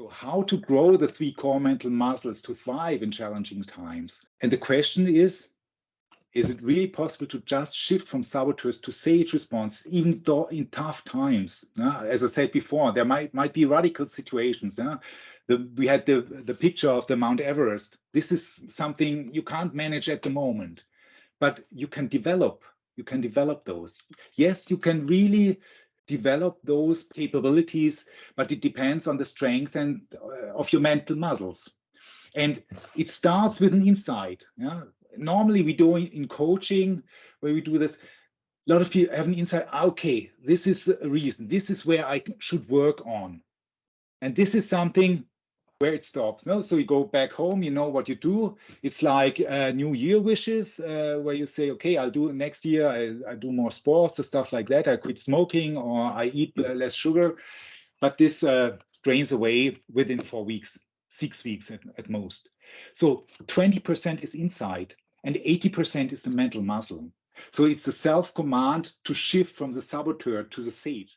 So how to grow the 3 core mental muscles to thrive in challenging times? And the question is it really possible to just shift from saboteurs to sage response, even though in tough times? As I said before, there might be radical situations. We had the picture of the Mount Everest. This is something you can't manage at the moment, but you can develop those. Yes, you can really develop those capabilities, but it depends on the strength and of your mental muscles. And it starts with an insight. Normally we do in coaching, where we do this, a lot of people have an insight. Okay, this is a reason. This is where I should work on. And this is something where it stops. No? So you go back home, you know what you do. It's like New Year wishes, where you say, okay, I'll do next year, I do more sports and stuff like that. I quit smoking, or I eat less sugar. But this drains away within 4 weeks, 6 weeks at most. So 20% is inside, and 80% is the mental muscle. So it's the self-command to shift from the saboteur to the sage.